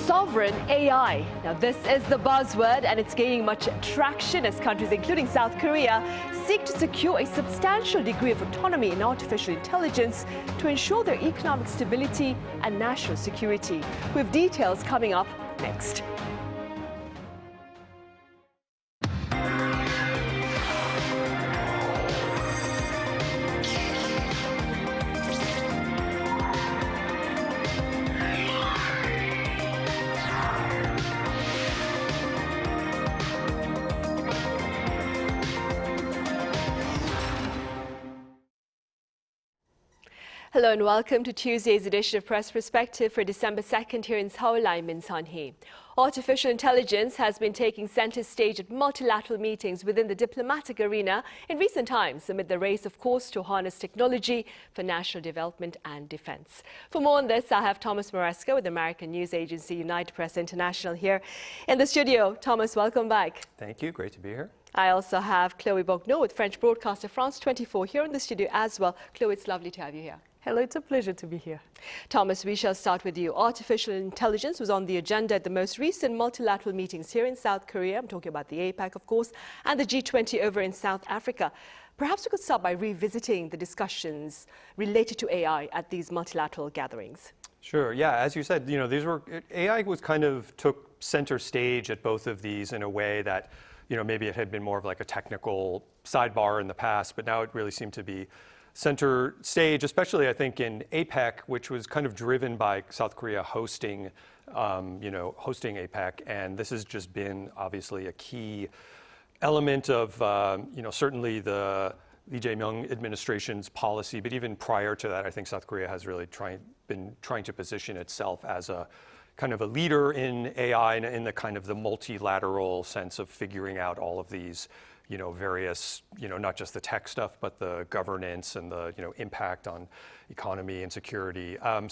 Sovereign AI. Now, this is the buzzword, and it's gaining much traction as countries, including South Korea, seek to secure a substantial degree of autonomy in artificial intelligence to ensure their economic stability and national security. We have details coming up next. Hello and welcome to Tuesday's edition of Press Perspective for December 2nd here in Seoul. I'm Min Sunhee. Artificial intelligence has been taking center stage at multilateral meetings within the diplomatic arena in recent times amid the race, of course, to harness technology for national development and defense. For more on this, I have Thomas Maresca with American news agency United Press International here in the studio. Thomas, welcome back. Thank you. Great to be here. I also have Chloe Borgnon with French broadcaster France 24 here in the studio as well. Chloe, it's lovely to have you here. Hello, it's a pleasure to be here. Thomas, we shall start with you. Artificial intelligence was on the agenda at the most recent multilateral meetings here in South Korea. I'm talking about the APEC, of course, and the G20 over in South Africa. Perhaps we could start by revisiting the discussions related to AI at these multilateral gatherings. Sure. Yeah, as you said, AI was kind of took center stage at both of these in a way that, maybe it had been more of like a technical sidebar in the past, but now it really seemed to be center stage, especially I think in APEC, which was kind of driven by South Korea hosting APEC, and this has just been obviously a key element of certainly the Lee Jae-myung administration's policy, but even prior to that, I think South Korea has really been trying to position itself as a kind of a leader in AI and in the kind of the multilateral sense of figuring out all of these various, not just the tech stuff, but the governance and the, impact on economy and security. Well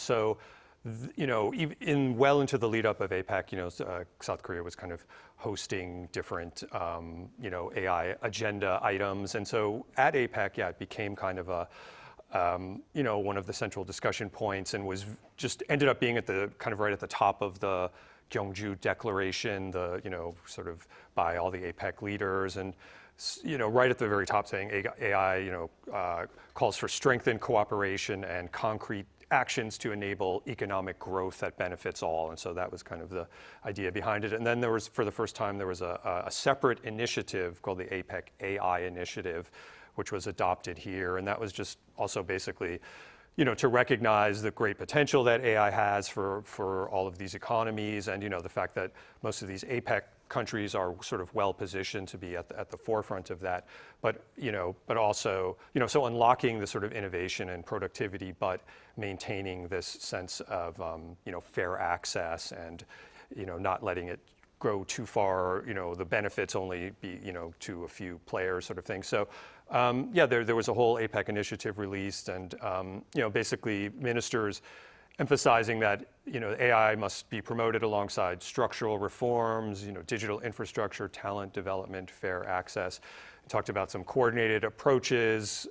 into the lead up of APEC, South Korea was kind of hosting different, AI agenda items. And so at APEC, it became kind of a, one of the central discussion points and was just ended up being at the kind of right at the top of the Gyeongju Declaration, sort of by all the APEC leaders, and right at the very top saying AI, calls for strengthened cooperation and concrete actions to enable economic growth that benefits all. And so that was kind of the idea behind it. And then for the first time, there was a separate initiative called the APEC AI Initiative, which was adopted here. And that was just also basically to recognize the great potential that AI has for all of these economies, and the fact that most of these APEC countries are sort of well positioned to be at the forefront of that, but also so unlocking the sort of innovation and productivity, but maintaining this sense of fair access and not letting it grow too far, the benefits only be to a few players, sort of thing. So there was a whole APEC initiative released, and basically ministers emphasizing that AI must be promoted alongside structural reforms, digital infrastructure, talent development, fair access. We talked about some coordinated approaches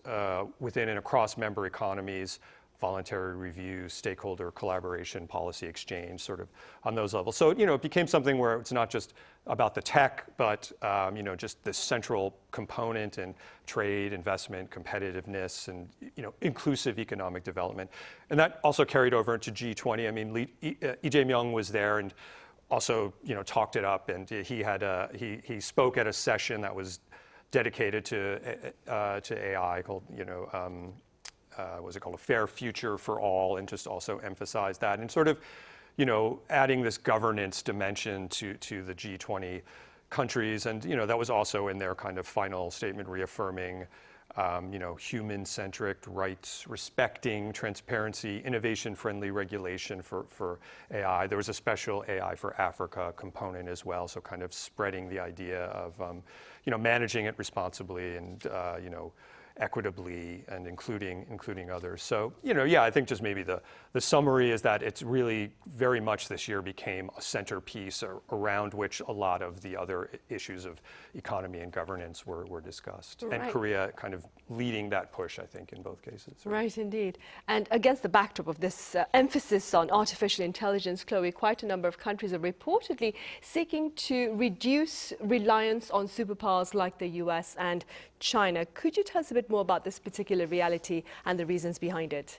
within and across member economies, voluntary review, stakeholder collaboration, policy exchange, sort of on those levels. So it became something where it's not just about the tech, but just this central component in trade, investment, competitiveness, and inclusive economic development. And that also carried over into G20. I mean, Lee Jae-myung was there and also talked it up, and he spoke at a session that was dedicated to AI called was it called A Fair Future for All, and just also emphasized that and sort of adding this governance dimension to the G20 countries. And that was also in their kind of final statement reaffirming human-centric rights, respecting transparency, innovation-friendly regulation for AI. There was a special AI for Africa component as well, so kind of spreading the idea of managing it responsibly and equitably and including others. So, yeah, I think just maybe the summary is that it's really very much this year became a centerpiece around which a lot of the other issues of economy and governance were discussed. Right. And Korea kind of leading that push, I think, in both cases. Right, indeed. And against the backdrop of this emphasis on artificial intelligence, Chloe, quite a number of countries are reportedly seeking to reduce reliance on superpowers like the US and China. Could you tell us a bit more about this particular reality and the reasons behind it?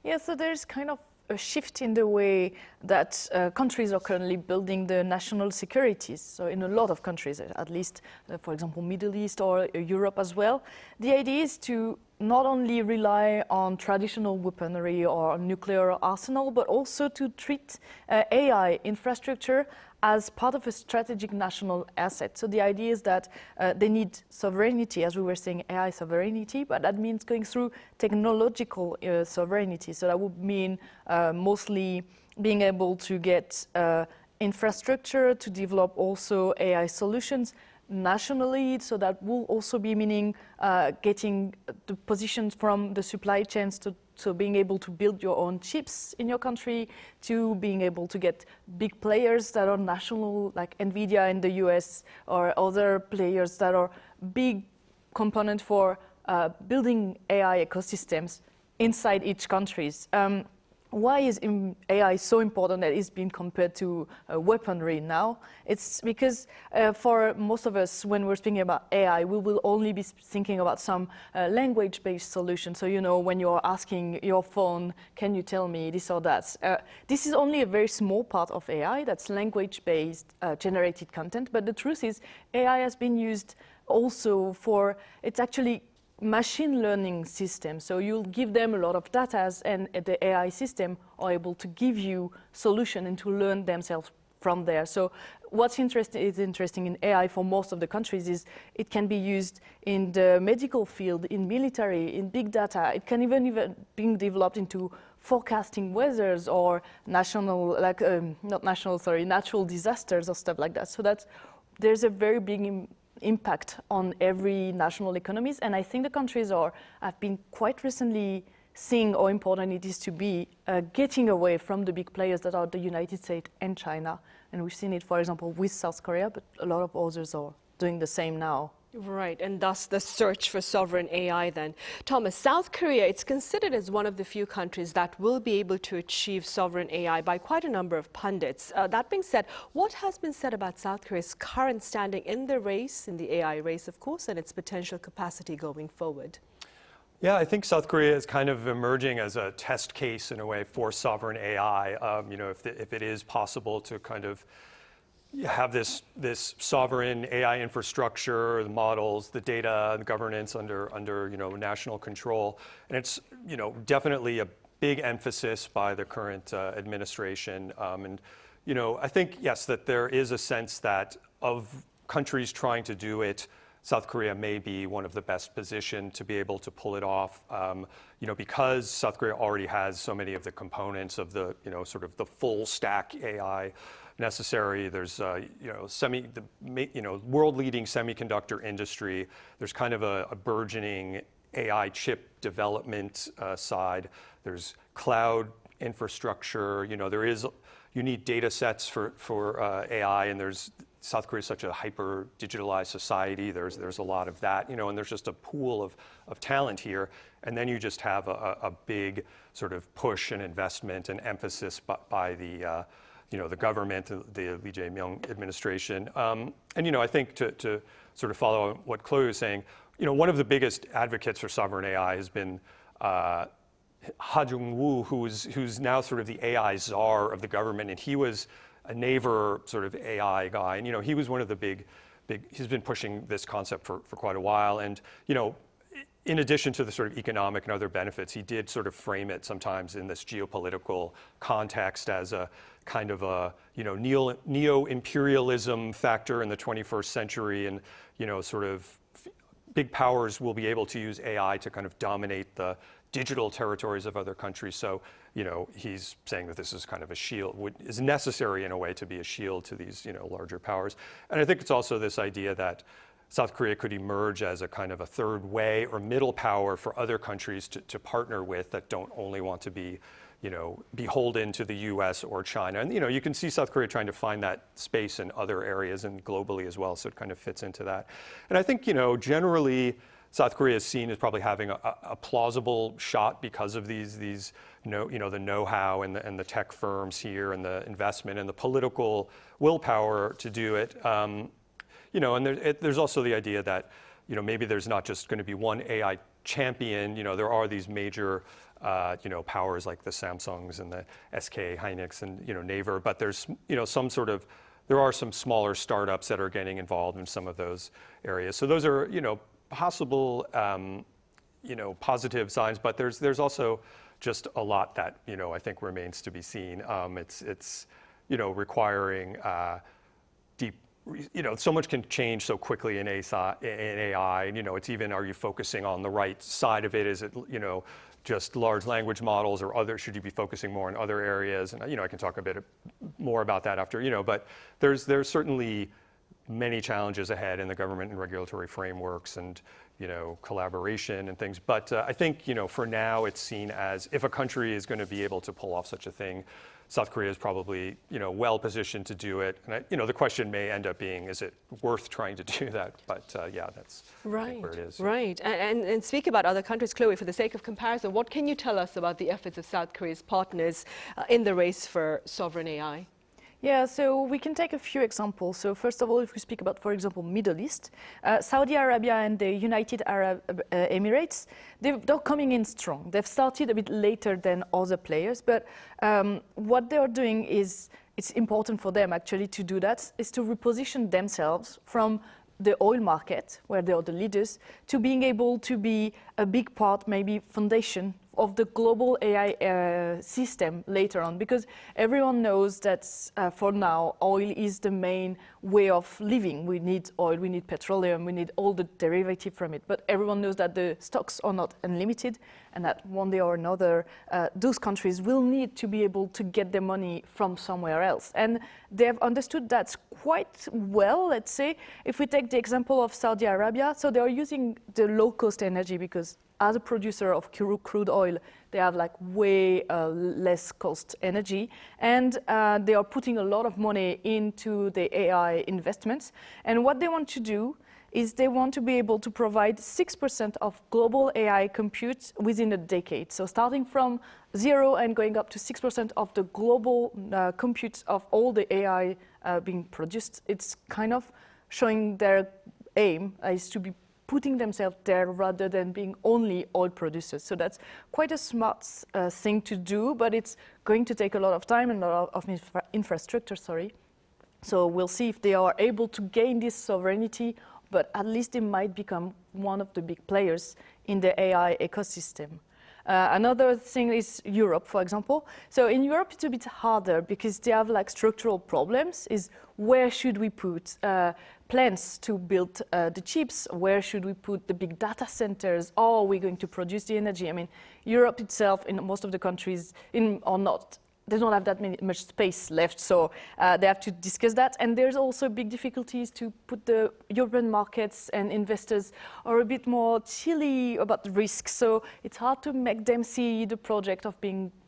Yeah, so there's kind of a shift in the way that countries are currently building their national securities. So in a lot of countries, at least, for example, Middle East or Europe as well, the idea is to not only rely on traditional weaponry or nuclear arsenal, but also to treat AI infrastructure as part of a strategic national asset. So the idea is that they need sovereignty, as we were saying, AI sovereignty, but that means going through technological sovereignty. So that would mean mostly being able to get infrastructure to develop also AI solutions nationally. So that will also be meaning getting the positions from the supply chains to being able to build your own chips in your country, to being able to get big players that are national, like NVIDIA in the US, or other players that are big component for building AI ecosystems inside each countries. Why is AI so important that it's been compared to weaponry now? It's because for most of us, when we're thinking about AI, we will only be thinking about some language-based solution. So, when you're asking your phone, can you tell me this or that? This is only a very small part of AI, that's language-based generated content. But the truth is, AI has been used also for, it's actually machine learning system. So you'll give them a lot of data, and the AI system are able to give you solution and to learn themselves from there. So what's interesting in AI for most of the countries is it can be used in the medical field, in military, in big data. It can even be developed into forecasting weathers or natural disasters or stuff like that. So there's a very big impact on every national economies, and I think the countries have been quite recently seeing how important it is to be getting away from the big players that are the United States and China, and we've seen it, for example, with South Korea, but a lot of others are doing the same now. Right, and thus the search for sovereign AI then. Thomas, South Korea, it's considered as one of the few countries that will be able to achieve sovereign AI by quite a number of pundits. That being said, what has been said about South Korea's current standing in the race, in the AI race, of course, and its potential capacity going forward? Yeah, I think South Korea is kind of emerging as a test case in a way for sovereign AI. If it is possible to kind of have this sovereign AI infrastructure, the models, the data, the governance under national control, and it's definitely a big emphasis by the current administration. I think yes, that there is a sense that of countries trying to do it, South Korea may be one of the best positioned to be able to pull it off, because South Korea already has so many of the components of the sort of the full stack AI necessary. There's world-leading semiconductor industry. There's kind of a burgeoning AI chip development side. There's cloud infrastructure. You need data sets for AI, and South Korea is such a hyper digitalized society. There's a lot of that, and there's just a pool of talent here. And then you just have a big sort of push and investment and emphasis by the government, the Lee Jae-myung administration. I think to sort of follow what Chloe was saying, one of the biggest advocates for sovereign AI has been Ha Jung-woo, who's now sort of the AI czar of the government, and he was a Naver sort of AI guy, and he was one of the big. He's been pushing this concept for quite a while, and in addition to the sort of economic and other benefits, he did sort of frame it sometimes in this geopolitical context as a kind of a neo-imperialism factor in the 21st century, and sort of big powers will be able to use AI to kind of dominate the digital territories of other countries. So he's saying that this is kind of a shield, is necessary in a way to be a shield to these larger powers. And I think it's also this idea that South Korea could emerge as a kind of a third way or middle power for other countries to partner with that don't only want to be, beholden to the US or China. And, you can see South Korea trying to find that space in other areas and globally as well, so it kind of fits into that. And I think, generally, South Korea is seen as probably having a plausible shot because of the know-how and the tech firms here and the investment and the political willpower to do it. And there's also the idea that, maybe there's not just going to be one AI champion. There are these major, powers like the Samsungs and the SK Hynix and, Naver, but there's, there are some smaller startups that are getting involved in some of those areas. So those are, possible, positive signs, but there's also just a lot that, I think remains to be seen. It's requiring deep, so much can change so quickly in AI, and, it's even, are you focusing on the right side of it? Is it, just large language models or should you be focusing more on other areas? And, I can talk a bit more about that after, but there's certainly many challenges ahead in the government and regulatory frameworks and, collaboration and things. But I think, for now it's seen as if a country is going to be able to pull off such a thing, South Korea is probably, well positioned to do it. And, the question may end up being, is it worth trying to do that? But yeah, that's right, where it is. Right. And speak about other countries, Chloe, for the sake of comparison, what can you tell us about the efforts of South Korea's partners in the race for sovereign AI? Yeah, so we can take a few examples. So first of all, if we speak about, for example, Middle East, Saudi Arabia and the United Arab Emirates, they're coming in strong. They've started a bit later than other players, but what they're doing is, it's important for them actually to do that, is to reposition themselves from the oil market, where they are the leaders, to being able to be a big part, maybe foundation of the global AI system later on, because everyone knows that for now, oil is the main way of living. We need oil, we need petroleum, we need all the derivative from it, but everyone knows that the stocks are not unlimited, and that one day or another, those countries will need to be able to get their money from somewhere else. And they've understood that quite well, let's say. If we take the example of Saudi Arabia, so they are using the low-cost energy because as a producer of crude oil, they have like way less cost energy, and they are putting a lot of money into the AI investments. And what they want to do is they want to be able to provide 6% of global AI compute within a decade. So starting from 0 and going up to 6% of the global compute of all the AI being produced. It's kind of showing their aim is to be putting themselves there rather than being only oil producers. So that's quite a smart thing to do, but it's going to take a lot of time and a lot of infrastructure, So we'll see if they are able to gain this sovereignty, but at least they might become one of the big players in the AI ecosystem. Another thing is Europe, for example. So in Europe, it's a bit harder because they have like structural problems, is where should we put plants to build the chips? Where should we put the big data centers? How are we going to produce the energy? I mean, Europe itself, in most of the countries, they don't have that much space left, so they have to discuss that. And there's also big difficulties to put the European markets, and investors are a bit more chilly about the risks. So it's hard to make them see the project of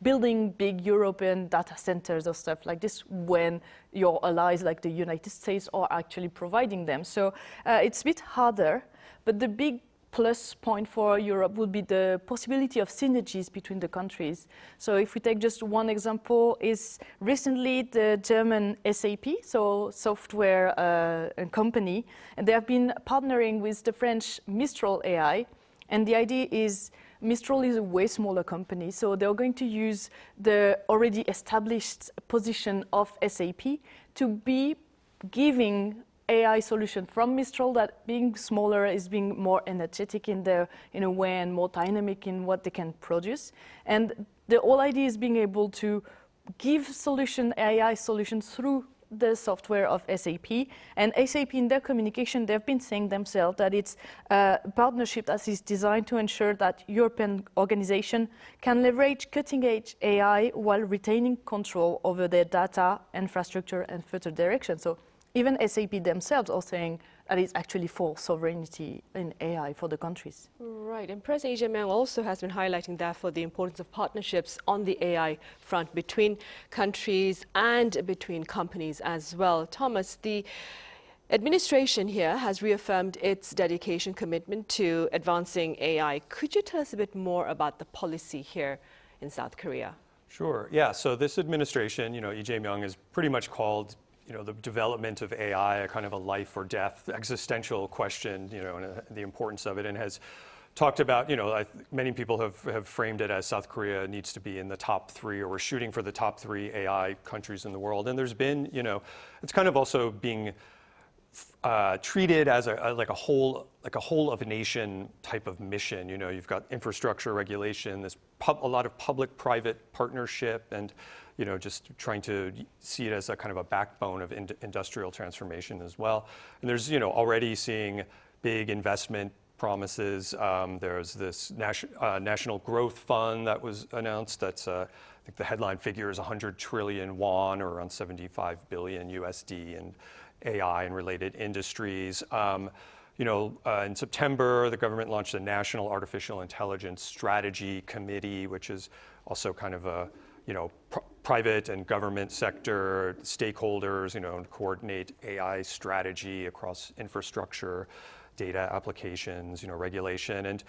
building big European data centers or stuff like this when your allies like the United States are actually providing them. So it's a bit harder, but the big plus point for Europe would be the possibility of synergies between the countries. So if we take just one example, is recently the German SAP, so software company, and they have been partnering with the French Mistral AI. And the idea is Mistral is a way smaller company, so they're going to use the already established position of SAP to be giving AI solution from Mistral, that being smaller is being more energetic in a way and more dynamic in what they can produce. And the whole idea is being able to give AI solutions through the software of SAP. And SAP, in their communication, they've been saying themselves that it's a partnership that is designed to ensure that European organization can leverage cutting-edge AI while retaining control over their data, infrastructure, and further direction. So even SAP themselves are saying that it's actually for sovereignty in AI for the countries. Right, and President Lee Jae-myung also has been highlighting, therefore, the importance of partnerships on the AI front between countries and between companies as well. Thomas, the administration here has reaffirmed its dedication, commitment to advancing AI. Could you tell us a bit more about the policy here in South Korea? Sure. Yeah. So this administration, Lee Jae-myung has pretty much called, the development of AI a kind of a life or death existential question, and the importance of it, and has talked about, many people have framed it as South Korea needs to be in the top 3, or we're shooting for the top 3 AI countries in the world. And there's been, it's kind of also being treated as like a whole of a nation type of mission. You've got infrastructure regulation, there's a lot of public-private partnership, and just trying to see it as a kind of a backbone of industrial transformation as well. And there's already seeing big investment promises. There's this national growth fund that was announced. That's I think the headline figure is 100 trillion won, or around 75 billion USD, and AI and related industries. In September, the government launched a National Artificial Intelligence Strategy Committee, which is also kind of a, private and government sector stakeholders, coordinate AI strategy across infrastructure, data applications, regulation. And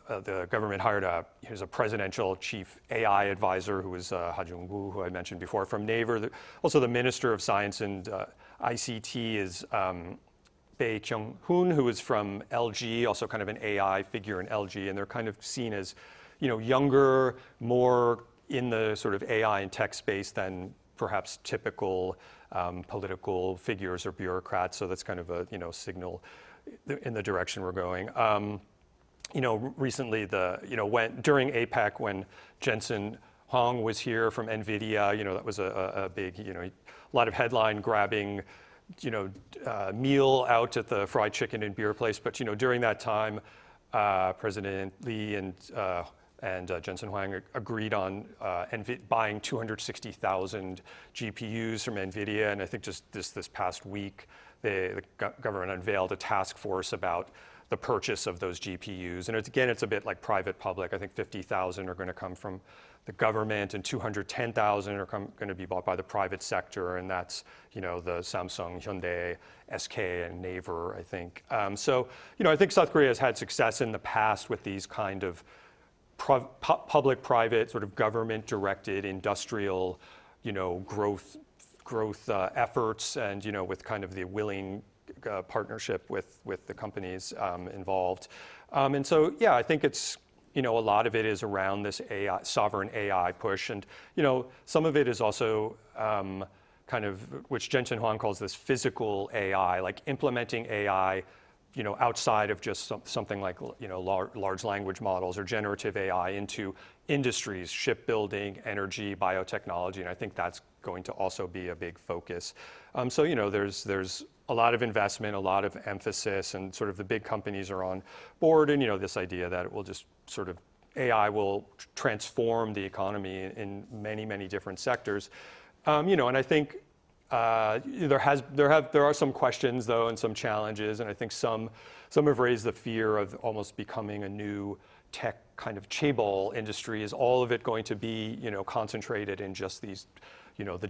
the government hired here's a presidential chief AI advisor who was Ha Jung-woo, who I mentioned before, from Naver. Also, the Minister of Science and ICT is Bae Kyung-hoon, who is from LG, also kind of an AI figure in LG, and they're kind of seen as, younger, more in the sort of AI and tech space than perhaps typical political figures or bureaucrats. So that's kind of a, signal in the direction we're going. Recently, during APEC, when Jensen Huang was here from NVIDIA, that was a big, a lot of headline grabbing, meal out at the fried chicken and beer place. But, during that time, President Lee and Jensen Huang agreed on buying 260,000 GPUs from NVIDIA. And I think just this past week, the government unveiled a task force about the purchase of those GPUs. And it's a bit like private-public. I think 50,000 are going to come from the government, and 210,000 are going to be bought by the private sector. And that's, the Samsung, Hyundai, SK, and Naver, I think. So, I think South Korea has had success in the past with these kind of public-private, sort of government-directed industrial, growth efforts, and with kind of the willing partnership with the companies involved. And so, I think it's, a lot of it is around this AI, sovereign AI push. And, some of it is also kind of, which Jensen Huang calls this physical AI, like implementing AI, outside of just something like, large language models or generative AI into industries, shipbuilding, energy, biotechnology. And I think that's going to also be a big focus. So, there's a lot of investment, a lot of emphasis, and sort of the big companies are on board. And, this idea that it will just sort of, AI will transform the economy in many, many different sectors. And I think there are some questions, though, and some challenges, and I think some have raised the fear of almost becoming a new tech kind of chaebol industry. Is all of it going to be, concentrated in just these, the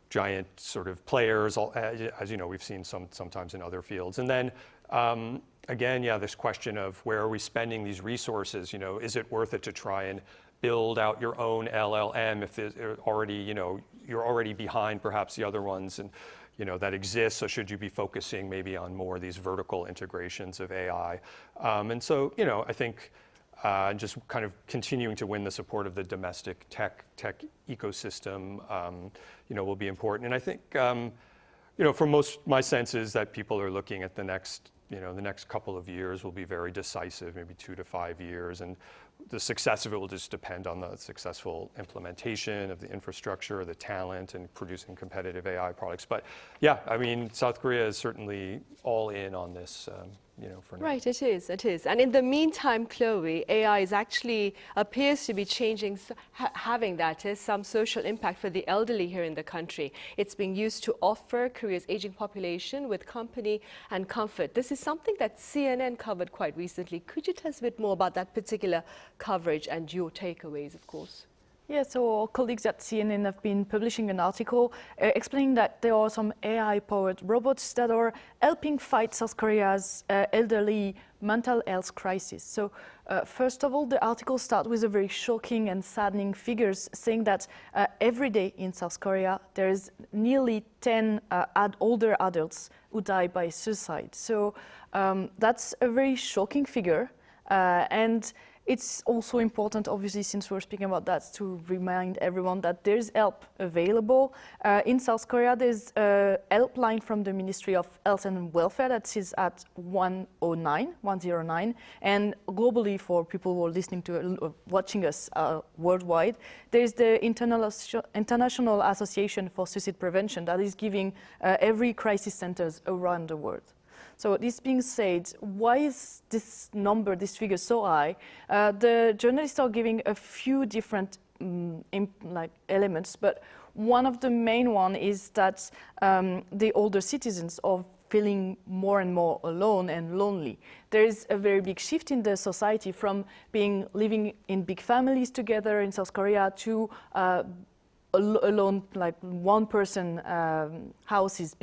giant sort of players, as we've seen sometimes in other fields. And then again, this question of where are we spending these resources? Is it worth it to try and build out your own LLM if they're already, you're already behind perhaps the other ones and that exist? So should you be focusing maybe on more of these vertical integrations of AI? And so I think just kind of continuing to win the support of the domestic tech ecosystem, will be important. And I think for my sense is that people are looking at the next couple of years will be very decisive, maybe 2 to 5 years, and the success of it will just depend on the successful implementation of the infrastructure, the talent, and producing competitive AI products. But yeah, I mean, South Korea is certainly all in on this, for now. Right, it is. And in the meantime, Chloe, AI is actually appears to be changing, having some social impact for the elderly here in the country. It's being used to offer Korea's aging population with company and comfort. This is something that CNN covered quite recently. Could you tell us a bit more about that particular coverage and your takeaways, of course? Yeah, so our colleagues at CNN have been publishing an article explaining that there are some AI-powered robots that are helping fight South Korea's elderly mental health crisis. So first of all, the article starts with a very shocking and saddening figures saying that every day in South Korea, there is nearly 10 older adults who die by suicide. So that's a very shocking figure. And it's also important, obviously, since we're speaking about that, to remind everyone that there's help available. In South Korea, there's a helpline from the Ministry of Health and Welfare that is at 109, and globally for people who are listening to, watching us worldwide, there's the International Association for Suicide Prevention that is giving every crisis centers around the world. So this being said, why is this figure so high? The journalists are giving a few different elements, but one of the main one is that the older citizens are feeling more and more alone and lonely. There is a very big shift in the society from living in big families together in South Korea to alone, like one person house is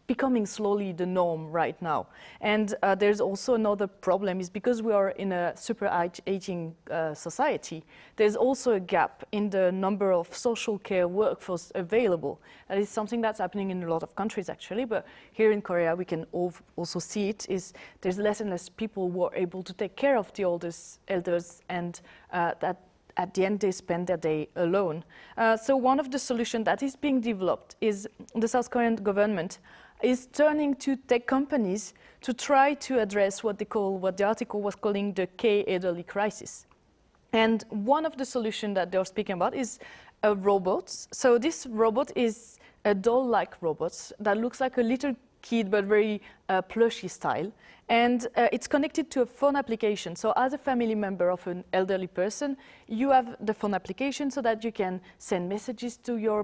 becoming slowly the norm right now. And there's also another problem is because we are in a super aging society, there's also a gap in the number of social care workforce available. That is something that's happening in a lot of countries actually, but here in Korea we can also see it is there's less and less people who are able to take care of the elders and that at the end they spend their day alone. So one of the solutions that is being developed is the South Korean government is turning to tech companies to try to address what the article was calling the K-elderly crisis. And one of the solutions that they're speaking about is robots. So this robot is a doll-like robot that looks like a little kid but very plushy style. And it's connected to a phone application. So as a family member of an elderly person, you have the phone application so that you can send messages to your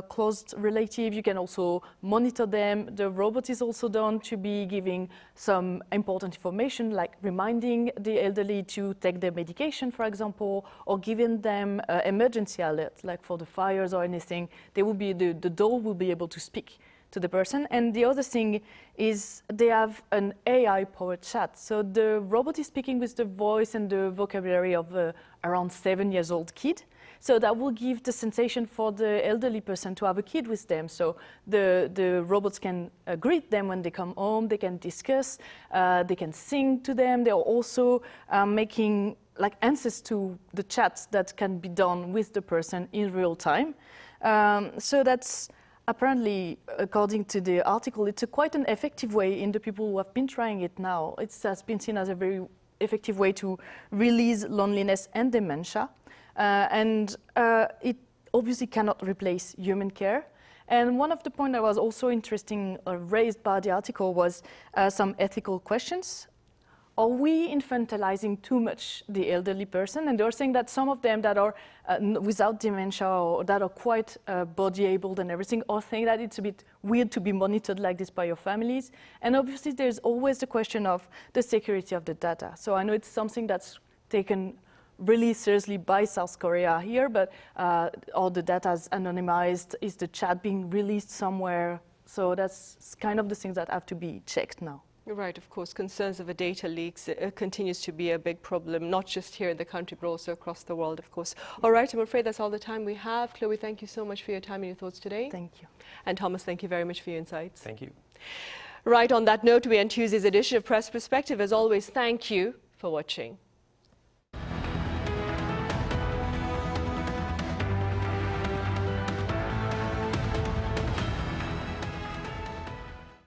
close relative. You can also monitor them. The robot is also done to be giving some important information, like reminding the elderly to take their medication, for example, or giving them emergency alert, like for the fires or anything. The doll will be able to speak to the person. And the other thing is they have an AI-powered chat. So the robot is speaking with the voice and the vocabulary of around 7-year-old kid. So that will give the sensation for the elderly person to have a kid with them. So the robots can greet them when they come home, they can discuss, they can sing to them. They are also making like answers to the chats that can be done with the person in real time. So that's apparently, according to the article, it's quite an effective way in the people who have been trying it now. It has been seen as a very effective way to release loneliness and dementia. And it obviously cannot replace human care. And one of the points that was also interesting raised by the article was some ethical questions. Are we infantilizing too much the elderly person? And they're saying that some of them that are without dementia or that are quite body able and everything are saying that it's a bit weird to be monitored like this by your families. And obviously there's always the question of the security of the data. So I know it's something that's taken really seriously by South Korea here, but all the data is anonymized. Is the chat being released somewhere? So that's kind of the things that have to be checked now. Right, of course, concerns of data leaks continues to be a big problem, not just here in the country, but also across the world, of course. All right, I'm afraid that's all the time we have. Chloe, thank you so much for your time and your thoughts today. Thank you. And Thomas, thank you very much for your insights. Thank you. Right, on that note, we end Tuesday's edition of Press Perspective. As always, thank you for watching.